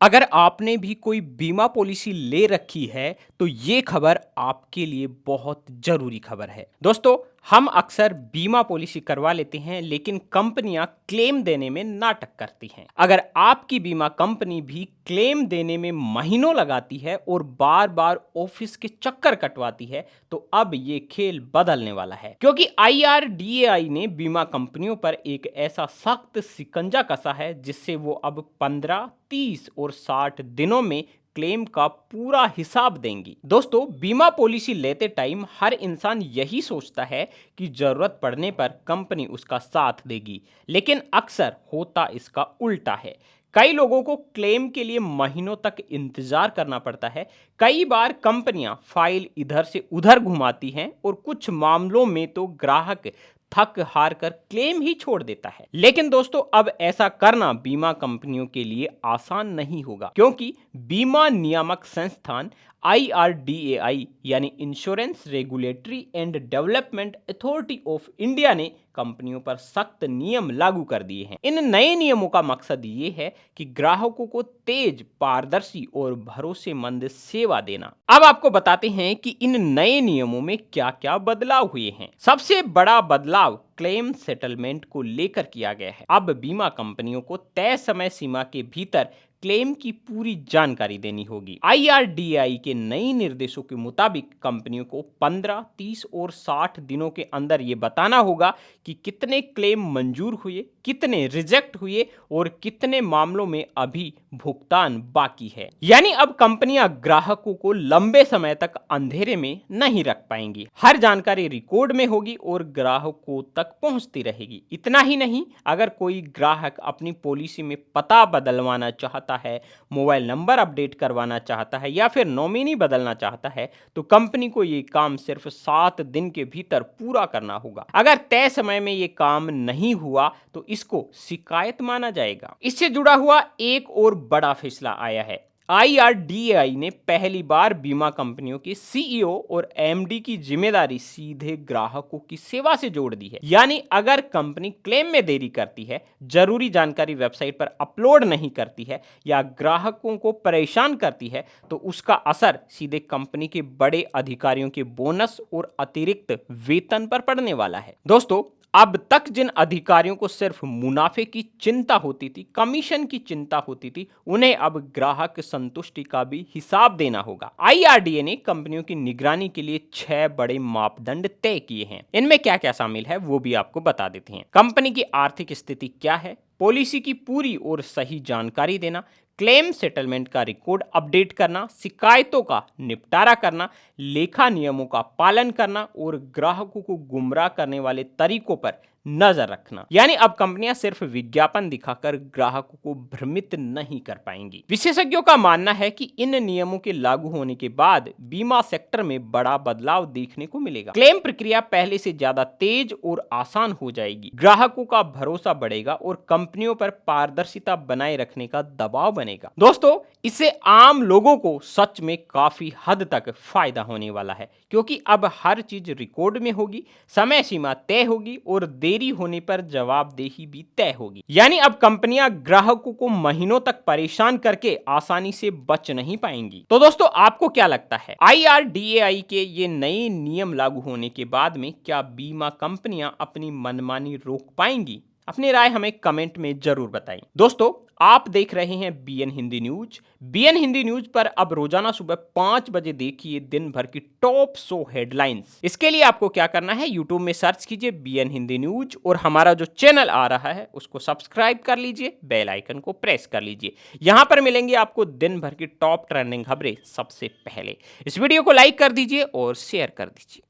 अगर आपने भी कोई बीमा पॉलिसी ले रखी है तो ये खबर आपके लिए बहुत जरूरी खबर है। दोस्तों, हम अक्सर बीमा पॉलिसी करवा लेते हैं लेकिन कंपनियां क्लेम देने में नाटक करती हैं। अगर आपकी बीमा कंपनी भी क्लेम देने में महीनों लगाती है और बार बार ऑफिस के चक्कर कटवाती है तो अब ये खेल बदलने वाला है, क्योंकि IRDAI ने बीमा कंपनियों पर एक ऐसा सख्त सिकंजा कसा है जिससे वो अब 15, 30 और 60 दिनों में क्लेम का पूरा हिसाब देंगी। दोस्तों, बीमा पॉलिसी लेते टाइम हर इंसान यही सोचता है कि जरूरत पड़ने पर कंपनी उसका साथ देगी, लेकिन अक्सर होता इसका उल्टा है। कई लोगों को क्लेम के लिए महीनों तक इंतजार करना पड़ता है। कई बार कंपनियां फाइल इधर से उधर घुमाती हैं और कुछ मामलों में तो ग्राहक थक हार कर क्लेम ही छोड़ देता है। लेकिन दोस्तों, अब ऐसा करना बीमा कंपनियों के लिए आसान नहीं होगा, क्योंकि बीमा नियामक संस्थान IRDAI यानी insurance regulatory and development authority of India ने कंपनियों पर सख्त नियम लागू कर दिए हैं। इन नए नियमों का मकसद ये है कि ग्राहकों को तेज, पारदर्शी और भरोसेमंद सेवा देना। अब आपको बताते हैं कि इन नए नियमों में क्या क्या बदलाव हुए हैं। सबसे बड़ा बदलाव क्लेम सेटलमेंट को लेकर किया गया है। अब बीमा कंपनियों को तय समय सीमा के भीतर क्लेम की पूरी जानकारी देनी होगी। IRDAI के नए निर्देशों के मुताबिक कंपनियों को 15, 30 और 60 दिनों के अंदर ये बताना होगा कि कितने क्लेम मंजूर हुए, कितने रिजेक्ट हुए और कितने मामलों में अभी भुगतान बाकी है। यानी अब कंपनियां ग्राहकों को लंबे समय तक अंधेरे में नहीं रख पाएंगी। हर जानकारी रिकॉर्ड में होगी और ग्राहकों तक पहुंचती रहेगी। इतना ही नहीं, अगर कोई ग्राहक अपनी पॉलिसी में पता बदलवाना चाहता है, मोबाइल नंबर अपडेट करवाना चाहता है या फिर नॉमिनी बदलना चाहता है तो कंपनी को ये काम सिर्फ 7 दिन के भीतर पूरा करना होगा। अगर तय समय में ये काम नहीं हुआ तो इसको शिकायत माना जाएगा। इससे जुड़ा हुआ एक और बड़ा फैसला आया है। IRDAI ने पहली बार बीमा कंपनियों के CEO और MD की जिम्मेदारी सीधे ग्राहकों की सेवा से जोड़ दी है। यानी अगर कंपनी क्लेम में देरी करती है, जरूरी जानकारी वेबसाइट पर अपलोड नहीं करती है या ग्राहकों को परेशान करती है तो उसका असर सीधे कंपनी के बड़े अधिकारियों के बोनस और अतिरिक्त वेतन पर पड़ने वाला है। दोस्तों, अब तक जिन अधिकारियों को सिर्फ मुनाफे की चिंता होती थी, कमीशन की चिंता होती थी, उन्हें अब ग्राहक संतुष्टि का भी हिसाब देना होगा। IRDA ने कंपनियों की निगरानी के लिए 6 बड़े मापदंड तय किए हैं। इनमें क्या क्या शामिल है वो भी आपको बता देते हैं। कंपनी की आर्थिक स्थिति क्या है, पॉलिसी की पूरी और सही जानकारी देना, क्लेम सेटलमेंट का रिकॉर्ड अपडेट करना, शिकायतों का निपटारा करना, लेखा नियमों का पालन करना और ग्राहकों को गुमराह करने वाले तरीकों पर नजर रखना। यानी अब कंपनियां सिर्फ विज्ञापन दिखाकर ग्राहकों को भ्रमित नहीं कर पाएंगी। विशेषज्ञों का मानना है कि इन नियमों के लागू होने के बाद बीमा सेक्टर में बड़ा बदलाव देखने को मिलेगा। क्लेम प्रक्रिया पहले से ज्यादा तेज और आसान हो जाएगी, ग्राहकों का भरोसा बढ़ेगा और कंपनियों पर पारदर्शिता बनाए रखने का दबाव बनेगा। दोस्तों, इससे आम लोगों को सच में काफी हद तक फायदा होने वाला है, क्योंकि अब हर चीज रिकॉर्ड में होगी, समय सीमा तय होगी और देरी होने पर जवाबदेही भी तय होगी। यानी अब कंपनियां ग्राहकों को महीनों तक परेशान करके आसानी से बच नहीं पाएंगी। तो दोस्तों, आपको क्या लगता है, IRDAI के ये नए नियम लागू होने के बाद में क्या बीमा कंपनियां अपनी मनमानी रोक पाएंगी? अपनी राय हमें कमेंट में जरूर बताएं। दोस्तों, आप देख रहे हैं BN Hindi news. BN Hindi news पर अब रोजाना सुबह 5 बजे देखिए दिन भर की टॉप 100 हेडलाइंस। इसके लिए आपको क्या करना है, यूट्यूब में सर्च कीजिए BN हिंदी न्यूज और हमारा जो चैनल आ रहा है उसको सब्सक्राइब कर लीजिए, बेल आइकन को प्रेस कर लीजिए। यहां पर मिलेंगे आपको दिन भर की टॉप ट्रेंडिंग खबरें सबसे पहले। इस वीडियो को लाइक कर दीजिए और शेयर कर दीजिए।